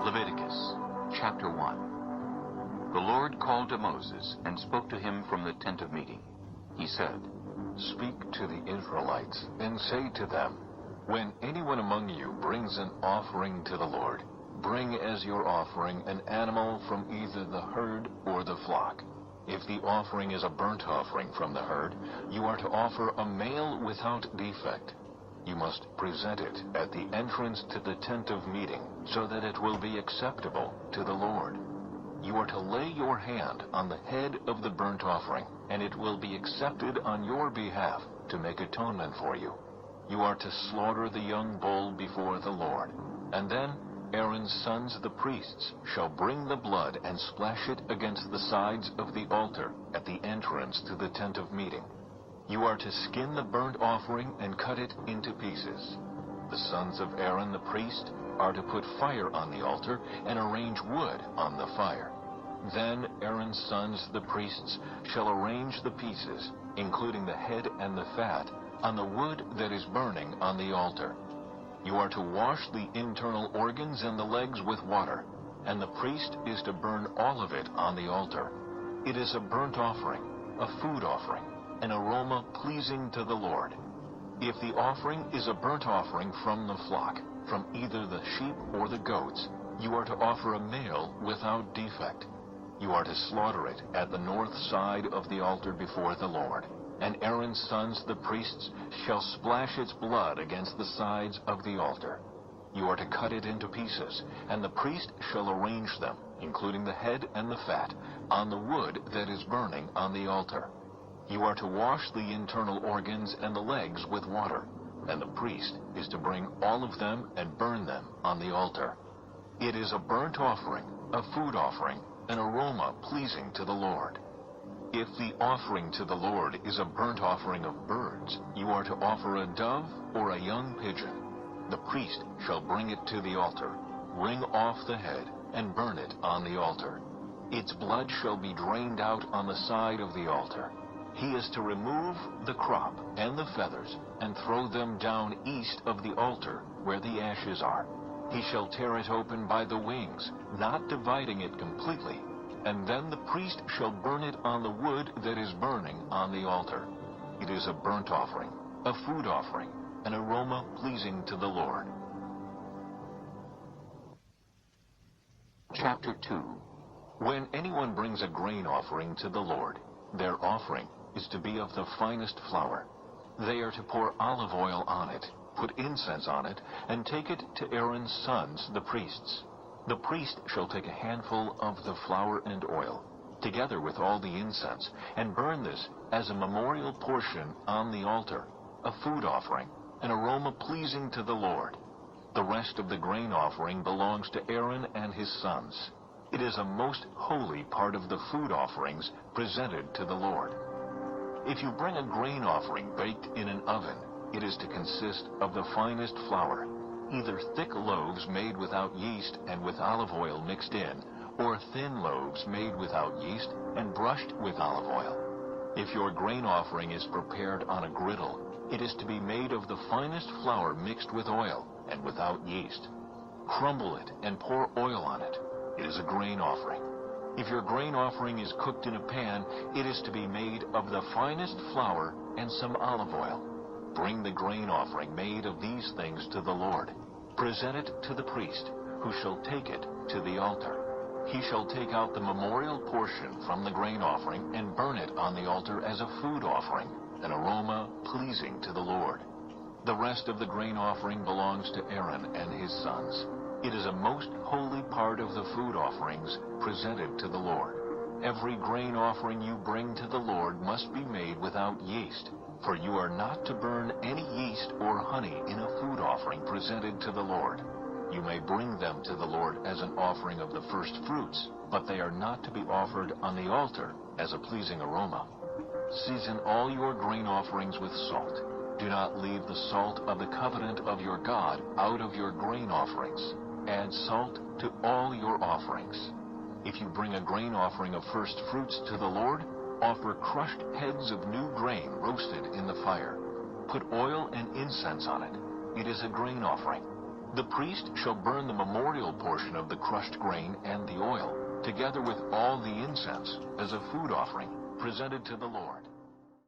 Leviticus Chapter 1. The Lord called to Moses and spoke to him from the tent of meeting. He said, "Speak to the Israelites and say to them, when anyone among you brings an offering to the Lord, bring as your offering an animal from either the herd or the flock. If the offering is a burnt offering from the herd, you are to offer a male without defect. You must present it at the entrance to the tent of meeting, so that it will be acceptable to the Lord. You are to lay your hand on the head of the burnt offering, and it will be accepted on your behalf to make atonement for you. You are to slaughter the young bull before the Lord, and then Aaron's sons the priests shall bring the blood and splash it against the sides of the altar at the entrance to the tent of meeting. You are to skin the burnt offering and cut it into pieces. The sons of Aaron the priest are to put fire on the altar and arrange wood on the fire. Then Aaron's sons the priests shall arrange the pieces, including the head and the fat, on the wood that is burning on the altar. You are to wash the internal organs and the legs with water, and the priest is to burn all of it on the altar. It is a burnt offering, a food offering, an aroma pleasing to the Lord. If the offering is a burnt offering from the flock, from either the sheep or the goats, you are to offer a male without defect. You are to slaughter it at the north side of the altar before the Lord, and Aaron's sons the priests shall splash its blood against the sides of the altar. You are to cut it into pieces, and the priest shall arrange them, including the head and the fat, on the wood that is burning on the altar. You are to wash the internal organs and the legs with water, and the priest is to bring all of them and burn them on the altar. It is a burnt offering, a food offering, an aroma pleasing to the Lord. If the offering to the Lord is a burnt offering of birds, you are to offer a dove or a young pigeon. The priest shall bring it to the altar, wring off the head, and burn it on the altar. Its blood shall be drained out on the side of the altar. He is to remove the crop and the feathers and throw them down east of the altar where the ashes are. He shall tear it open by the wings, not dividing it completely, and then the priest shall burn it on the wood that is burning on the altar. It is a burnt offering, a food offering, an aroma pleasing to the Lord. Chapter 2. When anyone brings a grain offering to the Lord, their offering is to be of the finest flour. They are to pour olive oil on it, put incense on it, and take it to Aaron's sons, the priests. The priest shall take a handful of the flour and oil, together with all the incense, and burn this as a memorial portion on the altar, a food offering, an aroma pleasing to the Lord. The rest of the grain offering belongs to Aaron and his sons. It is a most holy part of the food offerings presented to the Lord. If you bring a grain offering baked in an oven, it is to consist of the finest flour, either thick loaves made without yeast and with olive oil mixed in, or thin loaves made without yeast and brushed with olive oil. If your grain offering is prepared on a griddle, it is to be made of the finest flour mixed with oil and without yeast. Crumble it and pour oil on it. It is a grain offering. If your grain offering is cooked in a pan, it is to be made of the finest flour and some olive oil. Bring the grain offering made of these things to the Lord. Present it to the priest, who shall take it to the altar. He shall take out the memorial portion from the grain offering and burn it on the altar as a food offering, an aroma pleasing to the Lord. The rest of the grain offering belongs to Aaron and his sons. It is a most holy part of the food offerings presented to the Lord. Every grain offering you bring to the Lord must be made without yeast, for you are not to burn any yeast or honey in a food offering presented to the Lord. You may bring them to the Lord as an offering of the first fruits, but they are not to be offered on the altar as a pleasing aroma. Season all your grain offerings with salt. Do not leave the salt of the covenant of your God out of your grain offerings. Add salt to all your offerings. If you bring a grain offering of first fruits to the Lord, offer crushed heads of new grain roasted in the fire. Put oil and incense on it. It is a grain offering. The priest shall burn the memorial portion of the crushed grain and the oil, together with all the incense, as a food offering, presented to the Lord.